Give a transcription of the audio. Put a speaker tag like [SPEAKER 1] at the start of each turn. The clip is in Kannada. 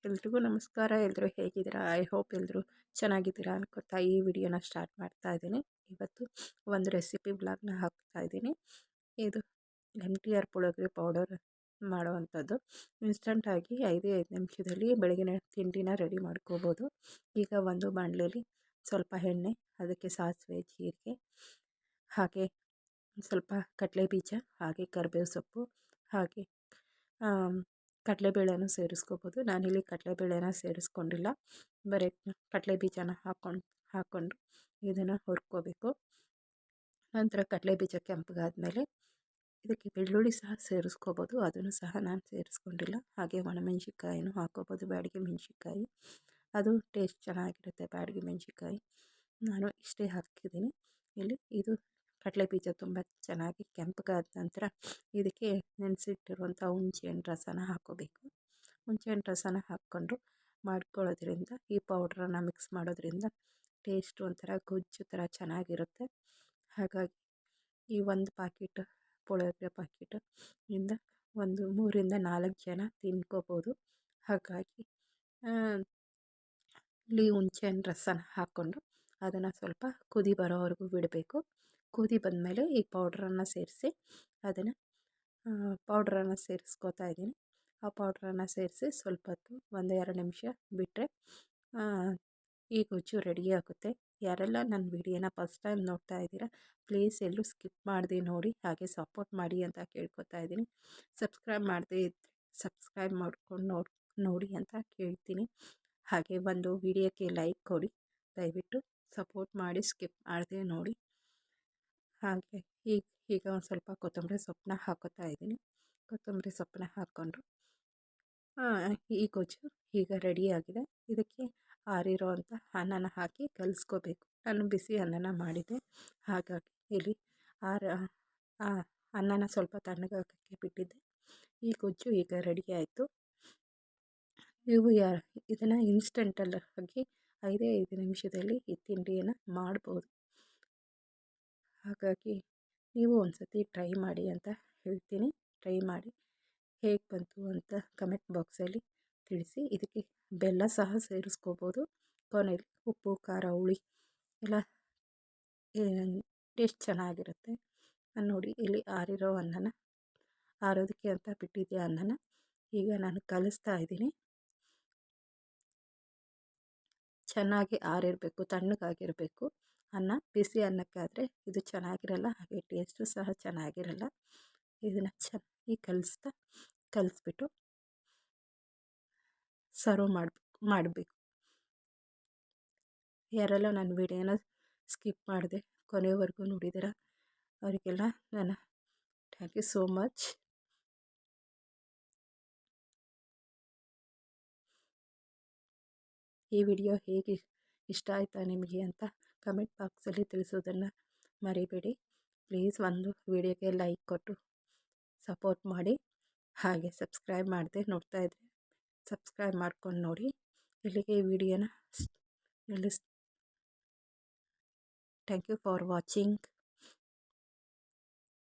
[SPEAKER 1] ಎಲ್ರಿಗೂ ನಮಸ್ಕಾರ. ಎಲ್ಲರೂ ಹೇಗಿದ್ದೀರಾ? ಐ ಹೋಪ್ ಎಲ್ಲರೂ ಚೆನ್ನಾಗಿದ್ದೀರಾ ಅನ್ಕೋತಾ ಈ ವಿಡಿಯೋನ ಸ್ಟಾರ್ಟ್ ಮಾಡ್ತಾ ಇದ್ದೀನಿ. ಇವತ್ತು ಒಂದು ರೆಸಿಪಿ ಬ್ಲಾಗ್ನ ಹಾಕ್ತಾ ಇದ್ದೀನಿ. ಇದು MTR ಪುಳಿಯೋಗರೆ ಪೌಡರ್ ಮಾಡುವಂಥದ್ದು. ಇನ್ಸ್ಟಂಟಾಗಿ 5 ನಿಮಿಷದಲ್ಲಿ ಬೆಳಗಿನ ತಿಂಡಿನ ರೆಡಿ ಮಾಡ್ಕೋಬೋದು. ಈಗ ಒಂದು ಬಾಣಲೆಯಲ್ಲಿ ಸ್ವಲ್ಪ ಎಣ್ಣೆ, ಅದಕ್ಕೆ ಸಾಸಿವೆ, ಜೀರಿಗೆ, ಹಾಗೆ ಸ್ವಲ್ಪ ಕಡಲೆ ಬೀಜ, ಹಾಗೆ ಕರಿಬೇವು ಸೊಪ್ಪು, ಹಾಗೆ ಕಡಲೆಬೇಳೆನೂ ಸೇರಿಸ್ಕೋಬೋದು. ನಾನಿಲ್ಲಿ ಕಡಲೆಬೇಳೆನ ಸೇರಿಸ್ಕೊಂಡಿಲ್ಲ, ಬರೀ ಕಡಲೆ ಬೀಜನ ಹಾಕ್ಕೊಂಡು ಇದನ್ನು ಹುರ್ಕೋಬೇಕು. ನಂತರ ಕಡಲೆ ಬೀಜ ಕೆಂಪಗಾದಮೇಲೆ ಇದಕ್ಕೆ ಬೆಳ್ಳುಳ್ಳಿ ಸಹ ಸೇರಿಸ್ಕೋಬೋದು, ಅದನ್ನು ಸಹ ನಾನು ಸೇರಿಸ್ಕೊಂಡಿಲ್ಲ. ಹಾಗೆ ಒಣಮೆಣ್ಸಿನ್ಕಾಯಿನೂ ಹಾಕ್ಕೋಬೋದು, ಬ್ಯಾಡಗಿ ಮೆಣಸಿನ್ಕಾಯಿ, ಅದು ಟೇಸ್ಟ್ ಚೆನ್ನಾಗಿರುತ್ತೆ. ಬ್ಯಾಡಗಿ ಮೆಣಸಿನ್ಕಾಯಿ ನಾನು ಇಷ್ಟೇ ಹಾಕಿದ್ದೀನಿ ಇಲ್ಲಿ. ಇದು ಕಡಲೆ ಬೀಜ ತುಂಬ ಚೆನ್ನಾಗಿ ಕೆಂಪಗಾದ ನಂತರ ಇದಕ್ಕೆ ನೆನೆಸಿಟ್ಟಿರುವಂಥ ಹುಣಸೆಹಣ್ಣು ರಸನ ಹಾಕ್ಕೋಬೇಕು. ಹುಣಸೆಹಣ್ಣು ರಸನ ಹಾಕ್ಕೊಂಡು ಮಾಡ್ಕೊಳ್ಳೋದ್ರಿಂದ, ಈ ಪೌಡ್ರನ್ನು ಮಿಕ್ಸ್ ಮಾಡೋದ್ರಿಂದ ಟೇಸ್ಟ್ ಒಂಥರ ಗೊಜ್ಜು ಥರ ಚೆನ್ನಾಗಿರುತ್ತೆ. ಹಾಗಾಗಿ ಈ ಒಂದು ಪ್ಯಾಕೆಟ್ ಪುಳಿಯೋಗರೆ ಪ್ಯಾಕೆಟ್ ಇಂದ ಒಂದು 3-4 ಜನ ತಿನ್ಕೋಬೋದು. ಹಾಗಾಗಿ ಇಲ್ಲಿ ಹುಣಸೆಹಣ್ಣು ರಸನ ಹಾಕ್ಕೊಂಡು ಅದನ್ನು ಸ್ವಲ್ಪ ಕುದಿ ಬರೋವರೆಗೂ ಬಿಡಬೇಕು. ಕುದಿ ಬಂದಮೇಲೆ ಈ ಪೌಡ್ರನ್ನು ಸೇರಿಸಿ ಅದನ್ನು ಪೌಡ್ರನ್ನು ಸೇರಿಸ್ಕೋತಾ ಇದ್ದೀನಿ. ಆ ಪೌಡ್ರನ್ನು ಸೇರಿಸಿ ಸ್ವಲ್ಪ ಹೊತ್ತು 1-2 ನಿಮಿಷ ಬಿಟ್ಟರೆ ಈ ಗೊಜ್ಜು ರೆಡಿ ಆಗುತ್ತೆ. ಯಾರೆಲ್ಲ ನನ್ನ ವಿಡಿಯೋನ ಫಸ್ಟ್ ಟೈಮ್ ನೋಡ್ತಾ ಇದ್ದೀರಾ, ಪ್ಲೀಸ್ ಎಲ್ಲೂ ಸ್ಕಿಪ್ ಮಾಡದೆ ನೋಡಿ, ಹಾಗೆ ಸಪೋರ್ಟ್ ಮಾಡಿ ಅಂತ ಕೇಳ್ಕೊತಾ ಇದ್ದೀನಿ. ಸಬ್ಸ್ಕ್ರೈಬ್ ಮಾಡದೆ ಇದ್ದರೆ ಸಬ್ಸ್ಕ್ರೈಬ್ ಮಾಡ್ಕೊಂಡು ನೋಡಿ ಅಂತ ಕೇಳ್ತೀನಿ. ಹಾಗೆ ಒಂದು ವಿಡಿಯೋಕ್ಕೆ ಲೈಕ್ ಕೊಡಿ, ದಯವಿಟ್ಟು ಸಪೋರ್ಟ್ ಮಾಡಿ, ಸ್ಕಿಪ್ ಮಾಡದೆ ನೋಡಿ. ಹಾಗೆ ಈಗ ಒಂದು ಸ್ವಲ್ಪ ಕೊತ್ತಂಬರಿ ಸೊಪ್ಪನ್ನ ಹಾಕೋತಾ ಇದ್ದೀನಿ. ಕೊತ್ತಂಬರಿ ಸೊಪ್ಪನ್ನ ಹಾಕ್ಕೊಂಡು ಈ ಗೊಜ್ಜು ಈಗ ರೆಡಿಯಾಗಿದೆ. ಇದಕ್ಕೆ ಆರಿರೋ ಅಂಥ ಅನ್ನನ ಹಾಕಿ ಕಲಿಸ್ಕೋಬೇಕು. ನಾನು ಬಿಸಿ ಅನ್ನನ ಮಾಡಿದ್ದೆ, ಹಾಗಾಗಿ ಇಲ್ಲಿ ಅನ್ನನ ಸ್ವಲ್ಪ ತಣ್ಣಗಾಗೋಕ್ಕೆ ಬಿಟ್ಟಿದ್ದೆ. ಈ ಗೊಜ್ಜು ಈಗ ರೆಡಿ ಆಯಿತು. ನೀವು ಇದನ್ನು ಇನ್ಸ್ಟೆಂಟಲ್ಲಿ ಆಗಿ 5 ನಿಮಿಷದಲ್ಲಿ ಈ ತಿಂಡಿಯನ್ನು ಮಾಡ್ಬೋದು. ಹಾಗಾಗಿ ನೀವು ಒಂದು ಸತಿ ಟ್ರೈ ಮಾಡಿ ಅಂತ ಹೇಳ್ತೀನಿ. ಟ್ರೈ ಮಾಡಿ ಹೇಗೆ ಬಂತು ಅಂತ ಕಮೆಂಟ್ ಬಾಕ್ಸಲ್ಲಿ ತಿಳಿಸಿ. ಇದಕ್ಕೆ ಬೆಲ್ಲ ಸಹ ಸೇರಿಸ್ಕೋಬೋದು. ಕೊನೆಯಲ್ಲಿ ಉಪ್ಪು, ಖಾರ, ಹುಳಿ ಎಲ್ಲ ಟೇಸ್ಟ್ ಚೆನ್ನಾಗಿರುತ್ತೆ. ನೋಡಿ ಇಲ್ಲಿ ಆರಿರೋ ಅನ್ನನ, ಆರೋದಕ್ಕೆ ಅಂತ ಬಿಟ್ಟಿದ್ದೆ ಅನ್ನನ ಈಗ ನಾನು ಕಲಿಸ್ತಾ ಇದ್ದೀನಿ. ಚೆನ್ನಾಗಿ ಆರಿರಬೇಕು, ತಣ್ಣಗಾಗಿರಬೇಕು ಅನ್ನ. ಬಿಸಿ ಅನ್ನಕ್ಕಾದರೆ ಇದು ಚೆನ್ನಾಗಿರಲ್ಲ, ಹಾಗೆ ಟೇಸ್ಟು ಸಹ ಚೆನ್ನಾಗಿರಲ್ಲ. ಇದನ್ನು ಚೆನ್ನಾಗಿ ಕಲಿಸ್ಬಿಟ್ಟು ಸರ್ವ್ ಮಾಡಬೇಕು. ಯಾರೆಲ್ಲ ನನ್ನ ವಿಡಿಯೋನ ಸ್ಕಿಪ್ ಮಾಡಿದೆ ಕೊನೆವರೆಗೂ ನೋಡಿದ್ದೀರ, ಅವರಿಗೆಲ್ಲ ನಾನು ಥ್ಯಾಂಕ್ ಯು ಸೋ ಮಚ್. ಈ ವಿಡಿಯೋ ಹೇಗೆ ಇಷ್ಟ ಆಯಿತಾ ನಿಮಗೆ ಅಂತ ಕಮೆಂಟ್ ಬಾಕ್ಸಲ್ಲಿ ತಿಳಿಸೋದನ್ನು ಮರಿಬೇಡಿ. ಪ್ಲೀಸ್ ಒಂದು ವಿಡಿಯೋಗೆ ಲೈಕ್ ಕೊಟ್ಟು ಸಪೋರ್ಟ್ ಮಾಡಿ. ಹಾಗೆ ಸಬ್ಸ್ಕ್ರೈಬ್ ಮಾಡದೆ ನೋಡ್ತಾ ಇದ್ದರೆ ಸಬ್ಸ್ಕ್ರೈಬ್ ಮಾಡ್ಕೊಂಡು ನೋಡಿ. ಇಲ್ಲಿಗೆ ಈ ವಿಡಿಯೋನ ಥ್ಯಾಂಕ್ ಯು ಫಾರ್ ವಾಚಿಂಗ್.